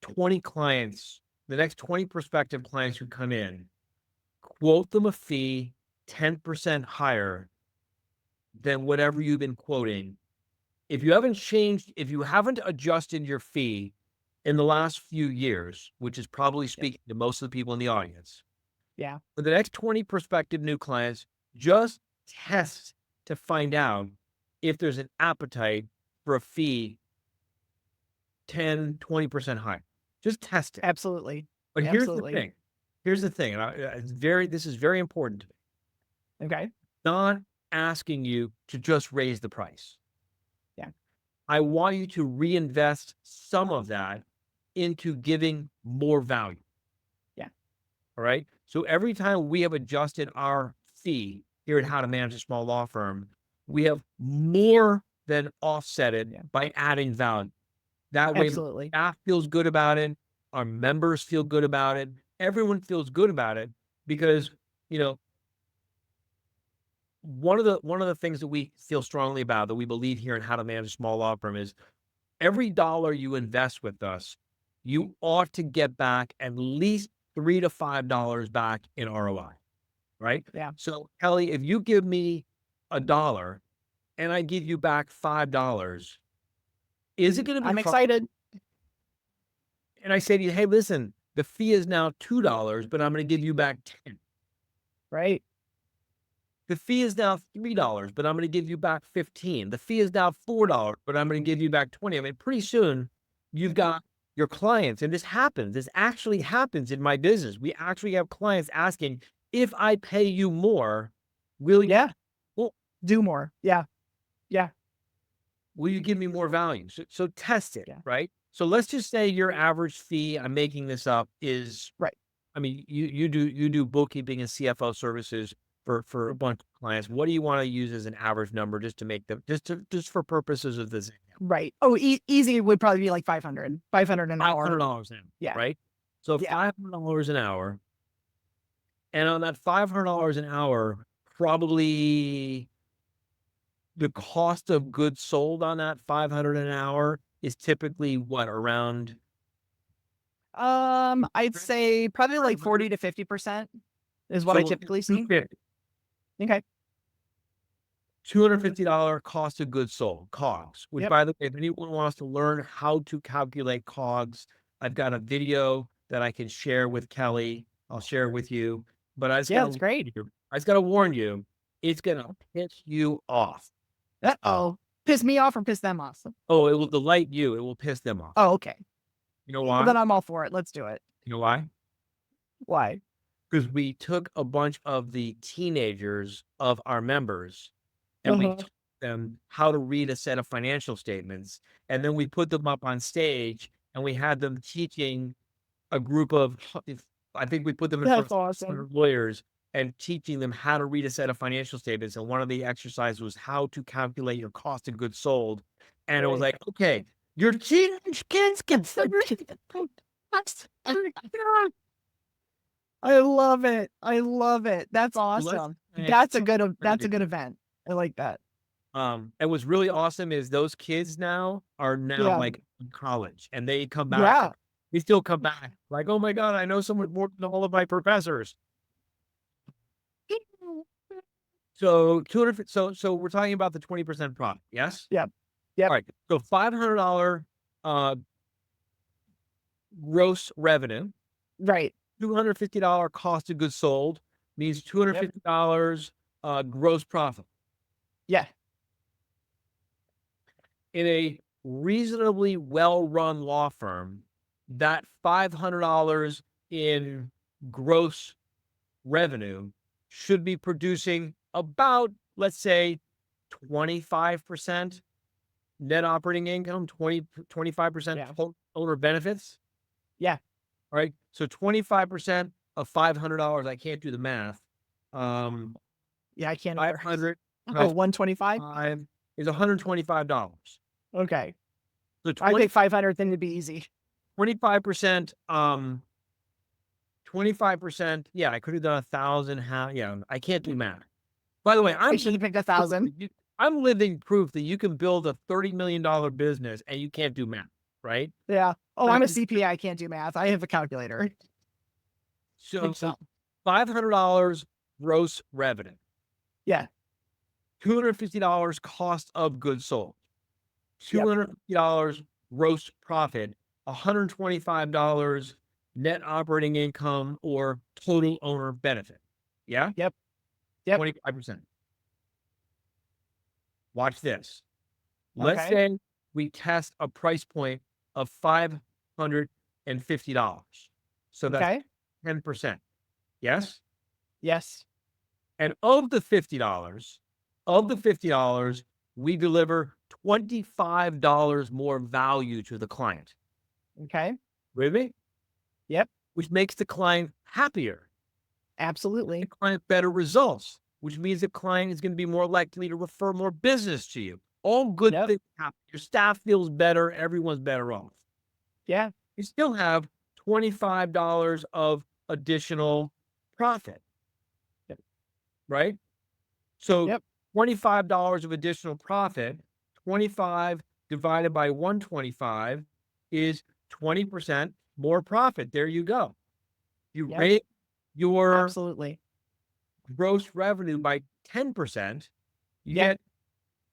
20 clients, the next 20 prospective clients who come in, quote them a fee 10% higher than whatever you've been quoting. If you haven't adjusted your fee in the last few years, which is probably speaking to most of the people in the audience. Yeah. For the next 20 prospective new clients, just test to find out if there's an appetite for a fee 10, 20% higher. Just test it. Absolutely. But Absolutely. Here's the thing. And this is very important to me. Okay. Not asking you to just raise the price. Yeah. I want you to reinvest some of that into giving more value. Yeah. All right. So every time we have adjusted our fee here at How to Manage a Small Law Firm, we have more than offset it by adding value. That way, Absolutely. staff feels good about it. Our members feel good about it. Everyone feels good about it because, one of the things that we feel strongly about, that we believe here in How to Manage a Small Law Firm, is every dollar you invest with us, you ought to get back at least $3 to $5 back in ROI, right? Yeah. So Kelly, if you give me $1 and I give you back $5, is it going to be? I'm excited. And I say to you, hey, listen, the fee is now $2, but I'm going to give you back 10. Right. The fee is now $3, but I'm going to give you back 15. The fee is now $4, but I'm going to give you back 20. I mean, pretty soon you've got your clients, and this happens. This actually happens in my business. We actually have clients asking, if I pay you more, will you? Well, do more. Yeah. Yeah. Will you give me more value? So test it, right? So let's just say your average fee, I'm making this up, is right. I mean, you do bookkeeping and CFO services for a bunch of clients. What do you want to use as an average number just to make them just for purposes of this? Right. Oh, easy would probably be like 500 an hour. $500 an hour. Yeah. Right. So $500 an hour, and on that $500 an hour, probably the cost of goods sold on that $500 an hour is typically what, around? I'd say probably like 40 to 50% is what I typically see. Okay. $250 cost of goods sold, COGS, which, by the way, if anyone wants to learn how to calculate COGS, I've got a video that I can share with Kelly. I'll share it with you. But I just that's great. I just got to warn you, it's going to piss you off. Uh-oh. Piss me off or piss them off? Oh, it will delight you. It will piss them off. Oh, okay. You know why? Well, then I'm all for it. Let's do it. You know why? Why? Because we took a bunch of the teenagers of our members and we taught them how to read a set of financial statements. And then we put them up on stage and we had them teaching a group of, I think we put them in front of awesome. lawyers and teaching them how to read a set of financial statements. And one of the exercises was how to calculate your cost of goods sold. And it was like, okay, your teenage kids can figure it out. I love it. I love it. That's awesome. That's a good event. I like that. And what's really awesome is those kids now are Yeah. like in college, and they come back. Yeah. They still come back like, oh my God, I know so much more than all of my professors. So 200. So we're talking about the 20% profit. Yes. Yep. Yep. All right. So $500 gross revenue, Right. $250 cost of goods sold means $250 gross profit. Yeah. In a reasonably well-run law firm, that $500 in gross revenue should be producing about, let's say, 25% net operating income, 25% owner benefits. Yeah. All right. So 25% of $500, I can't do the math. Yeah, I can't. 500 Oh, 125 is $125. Okay. So I think 500 then it'd be easy. 25%, 25%. Yeah, I could have done 1,000. How? Yeah, I can't do math. By the way, I should have picked 1,000. I'm living proof that you can build a $30 million business and you can't do math, right? Yeah. Oh, I'm a CPA. I can't do math. I have a calculator. So $500 gross revenue. Yeah. $250 cost of goods sold. $250 gross profit. $125 net operating income or total owner benefit. Yeah? Yep. 25%. Watch this. Let's say we test a price point of $550. So that's 10%. Yes? Yes. And of the $50, we deliver $25 more value to the client. Okay. With me? Yep. Which makes the client happier. Absolutely. The client better results, which means the client is going to be more likely to refer more business to you. All good things happen. Your staff feels better. Everyone's better off. Yeah. You still have $25 of additional profit. Right? So $25 of additional profit, 25 divided by 125 is 20% more profit. There you go. You raise your gross revenue by 10%, you get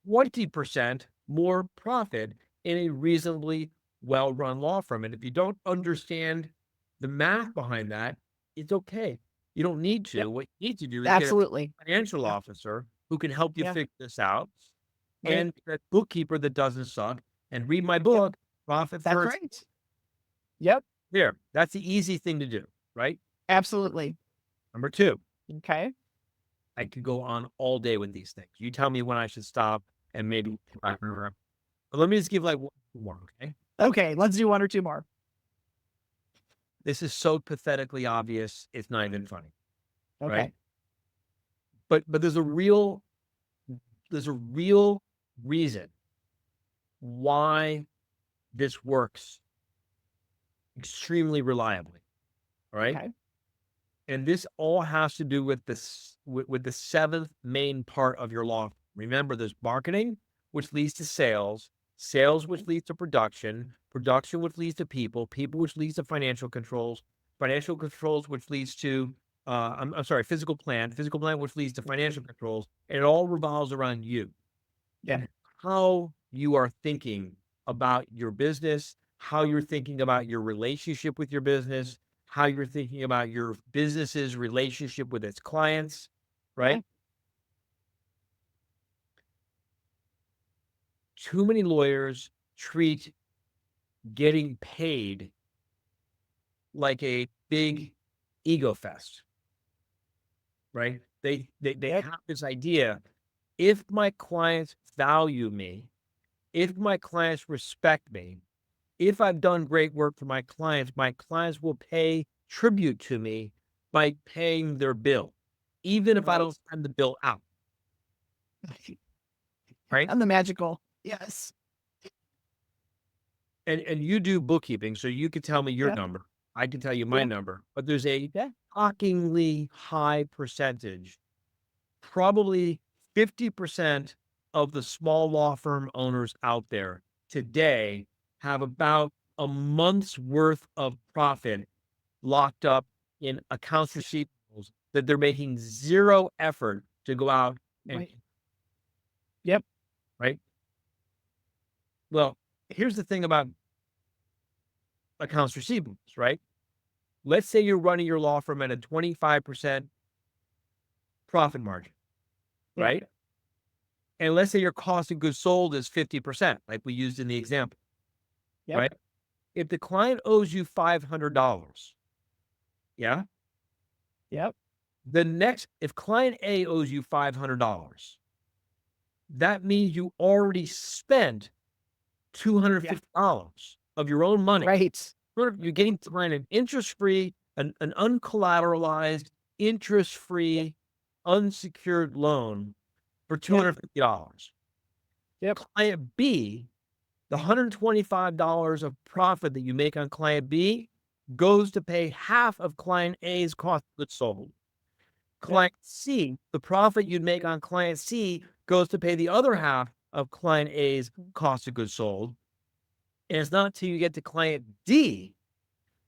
20% more profit in a reasonably well-run law firm. And if you don't understand the math behind that, it's okay. You don't need to. What you need to do is get a financial officer who can help you figure this out, and a bookkeeper that doesn't suck, and read my book, Profit That's First. right. Yep. There. That's the easy thing to do, right? Absolutely. Number 2. Okay. I could go on all day with these things. You tell me when I should stop and maybe. But let me just give like one more, okay? Okay, let's do 1 or 2 more. This is so pathetically obvious, it's not even funny. Okay. Right? But there's a real reason why this works extremely reliably. All right. Okay. And this all has to do with this, with the 7th main part of your law. Remember, there's marketing, which leads to sales, which leads to production, which leads to people, which leads to financial controls, which leads to, physical plan, which leads to financial controls. And it all revolves around you. Yeah. How you are thinking about your business, how you're thinking about your relationship with your business, how you're thinking about your business's relationship with its clients, right? Yeah. Too many lawyers treat getting paid like a big ego fest, right? They have this idea, if my clients value me, if my clients respect me, if I've done great work for my clients will pay tribute to me by paying their bill. even if I don't Right. send the bill out, right? And the magical. Yes. And you do bookkeeping, so you could tell me your Yeah. number. I can tell you my Yeah. number, but there's a Yeah. shockingly high percentage, probably 50% of the small law firm owners out there today have about a month's worth of profit locked up in accounts receivables that they're making zero effort to go out and, Right. Yep. right? Well, here's the thing about accounts receivables, right? Let's say you're running your law firm at a 25% profit margin, Yeah. right? And let's say your cost of goods sold is 50%, like we used in the example, Yep. right? If the client owes you $500, yeah, Yep. if client A owes you $500, that means you already spent $250 of your own money. Right. You're getting client an interest-free, an uncollateralized, interest-free, unsecured loan for $250. Yep. Client B, the $125 of profit that you make on client B goes to pay half of client A's cost of goods sold. Client C, the profit you'd make on client C goes to pay the other half of client A's cost of goods sold. And it's not until you get to client D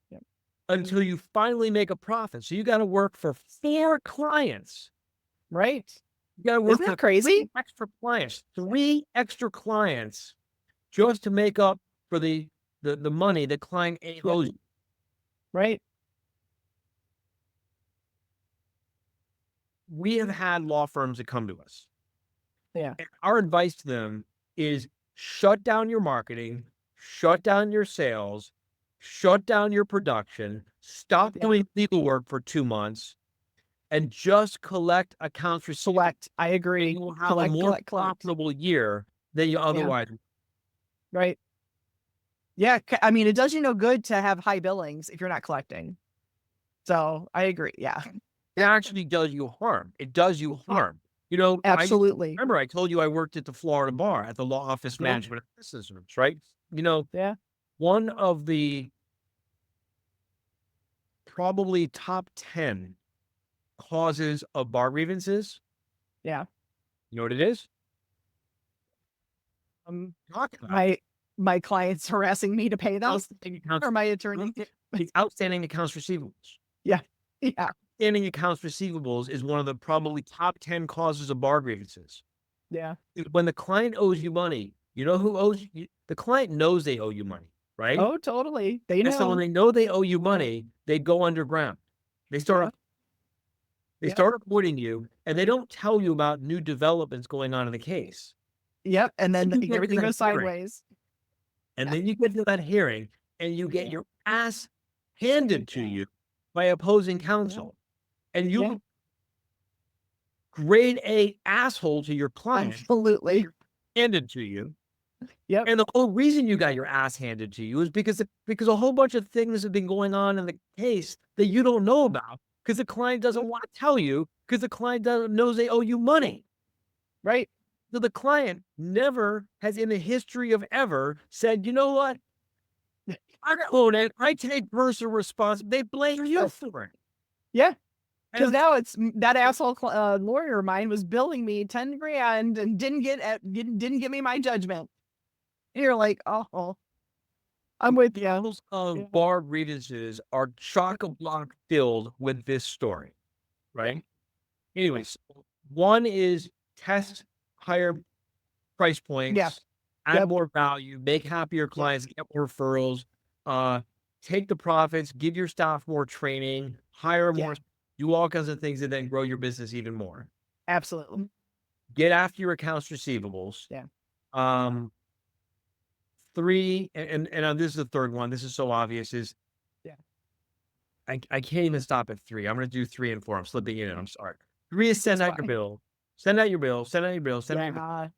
Yep. until you finally make a profit. So you got to work for 4 clients. Right. You got to work Isn't that for crazy? 3 extra clients, 3 extra clients just to make up for the money that client A owes you. Right. We have had law firms that come to us. Yeah. And our advice to them is shut down your marketing, shut down your sales, shut down your production, stop doing legal work for 2 months, and just collect accounts receivable. Collect. I And agree. you will have a Collect, more collect, collect. profitable year than you otherwise would. Right. Yeah. I mean, it does you no good to have high billings if you're not collecting. So I agree. Yeah. It actually does you harm. It does you harm. You know, Absolutely. remember I told you I worked at the Florida bar at the law office Yeah. management assistants, right? You know, Yeah. one of the probably top 10 causes of bar grievances, Yeah. you know what it is? Talk about My clients harassing me to pay them, outstanding accounts, or my attorney. it's outstanding accounts receivables. Yeah. Yeah. Outstanding accounts receivables is one of the probably top 10 causes of bar grievances. Yeah. When the client owes you money, you know who owes you? The client knows they owe you money, right? Oh, totally. They And so when know. they know they owe you money, they go underground. They start Yep. avoiding you, and they don't tell you about new developments going on in the case. Yep. And then You get to everything that goes hearing, sideways. and then you get to that hearing, and you get your ass handed to you by opposing counsel, and you Yeah. grade A asshole to your client Absolutely. handed to you. Yep. And the whole reason you got your ass handed to you is because a whole bunch of things have been going on in the case that you don't know about because the client doesn't want to tell you because the client knows they owe you money. Right. So the client never has in the history of ever said, you know what? I don't own it. I take personal responsibility. They blame you for it. Yeah. Because And now it's that asshole lawyer of mine was billing me 10 grand and didn't give me my judgment. And you're like, oh, I'm with you. examples of bar grievances are chock-a-block filled with this story, right? Anyways, one is test higher price points, add Yep. more value, make happier clients, get more referrals, take the profits, give your staff more training, hire more, do all kinds of things that then grow your business even more. Absolutely. Get after your accounts receivables. Yeah. 3, and this is the third one. This is so obvious. Is I can't even stop at 3. I'm going to do 3 and 4. I'm slipping in. I'm sorry. 3 is send out your bill. Send out your bill. Send out your bill. Send out your bill.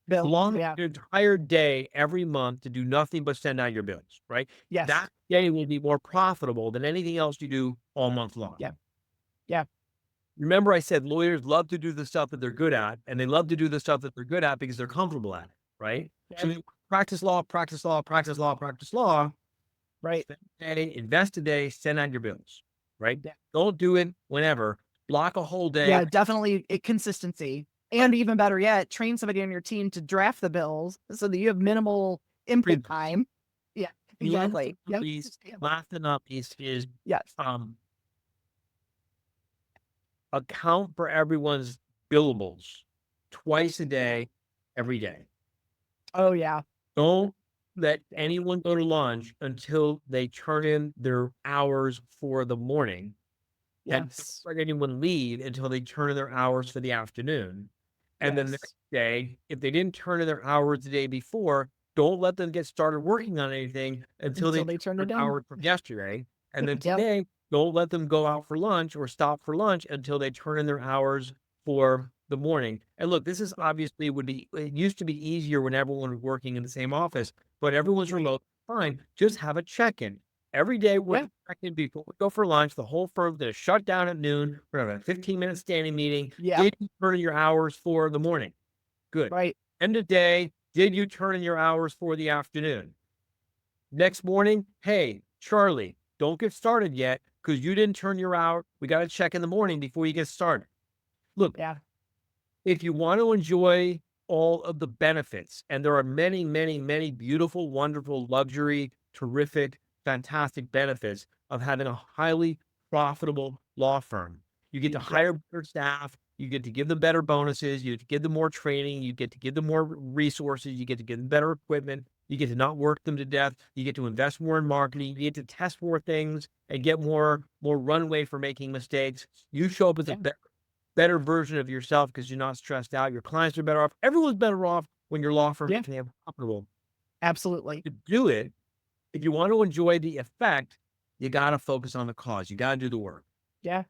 Bill. Long your entire day every month to do nothing but send out your bills, right? Yes. That day will be more profitable than anything else you do all month long. Yeah. Yeah. remember I said lawyers love to do the stuff that they're good at, and they love to do the stuff that they're good at because they're comfortable at it, right? So they practice law, practice law, practice law, practice law, Right. spend a day, invest a day, send out your bills, right? Yeah. Don't do it whenever. Block a whole day. Yeah, definitely consistency. And even better yet, train somebody on your team to draft the bills so that you have minimal input time. Yeah, exactly. Yep. Last but not least is Yes. account for everyone's billables twice a day, every day. Oh yeah. Don't let anyone go to lunch until they turn in their hours for the morning. And don't Yes. let anyone leave until they turn in their hours for the afternoon. And then the next day, if they didn't turn in their hours the day before, don't let them get started working on anything until they turn it turn in. hours from yesterday. And then Yep. today, don't let them go out for lunch or stop for lunch until they turn in their hours for the morning. And look, this is obviously it used to be easier when everyone was working in the same office, but everyone's remote. Fine. Just have a check-in. Every day we're Yeah. checking before we go for lunch. The whole firm's gonna shut down at noon. We're gonna have a 15-minute standing meeting. Yeah. Did you turn in your hours for the morning? Good. Right. End of day, did you turn in your hours for the afternoon? Next morning, hey, Charlie, don't get started yet because you didn't turn your hour. We got to check in the morning before you get started. Look, Yeah. if you want to enjoy all of the benefits, and there are many, many, many beautiful, wonderful, luxury, terrific, fantastic benefits of having a highly profitable law firm. You get to hire better staff, you get to give them better bonuses, you get to give them more training, you get to give them more resources, you get to give them better equipment, you get to not work them to death, you get to invest more in marketing, you get to test more things and get more runway for making mistakes. You show up as a better version of yourself because you're not stressed out. Your clients are better off. Everyone's better off when your law firm is profitable. Absolutely. To do it, if you want to enjoy the effect, you got to focus on the cause. You got to do the work. Yeah.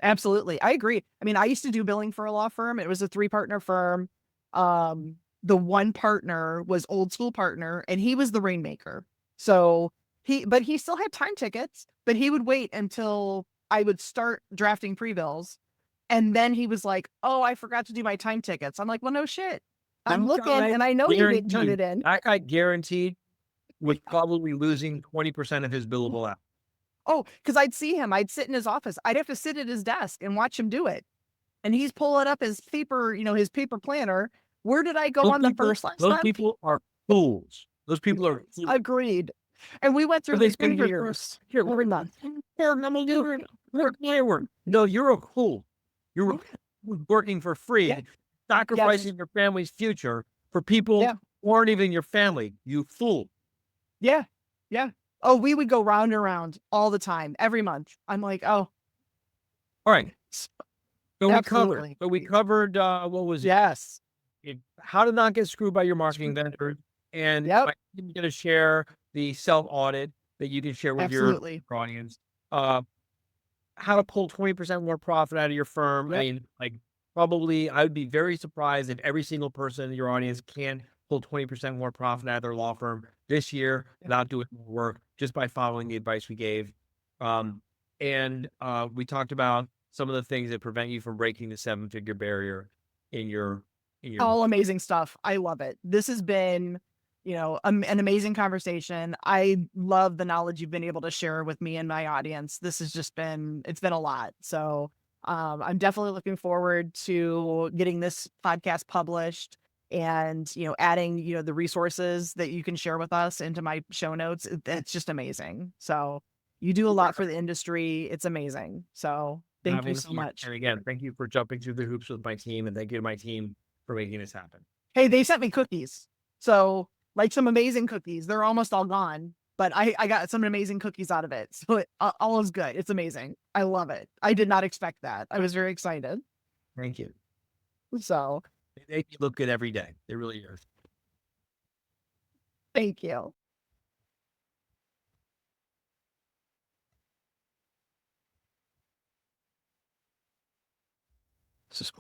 Absolutely. I agree. I mean, I used to do billing for a law firm. It was a 3-partner firm. The one partner was old school partner and he was the rainmaker. So but he still had time tickets, but he would wait until I would start drafting pre-bills. And then he was like, "Oh, I forgot to do my time tickets." I'm like, "Well, no shit. I'm looking and I know you didn't turn it in." That guy guaranteed was probably losing 20% of his billable hours. Oh, because I'd see him. I'd sit in his office. I'd have to sit at his desk and watch him do it. And he's pulling up his paper, his paper planner. Where did I go on the first last Those month? people are fools. Those people are fools. Agreed. And we went through this for years. Here, every month. Here, let me do it. Work. No, you're a fool. You're working for free, sacrificing your family's future for people who aren't even your family. You fool. Yeah. Yeah. Oh, we would go round and round all the time, every month. I'm like, oh. All right. So Absolutely. we covered, what was it? Yes. How to not get screwed by your marketing vendors. And I'm going to share the self-audit that you can share with your audience. How to pull 20% more profit out of your firm. I mean, like, probably I would be very surprised if every single person in your audience can pull 20% more profit out of their law firm this year without doing more work, just by following the advice we gave. We talked about some of the things that prevent you from breaking the 7-figure barrier in your all amazing stuff. I love it. This has been, an amazing conversation. I love the knowledge you've been able to share with me and my audience. This has just it's been a lot. So I'm definitely looking forward to getting this podcast published and, adding, the resources that you can share with us into my show notes. It's just amazing. So you do a lot for the industry. It's amazing. So thank you so much. And again, thank you for jumping through the hoops with my team, and thank you to my team for making this happen. Hey, they sent me cookies. So like some amazing cookies. They're almost all gone, but I got some amazing cookies out of it. So all is good. It's amazing. I love it. I did not expect that. I was very excited. Thank you. So they make you look good every day. They really are. Thank you. This is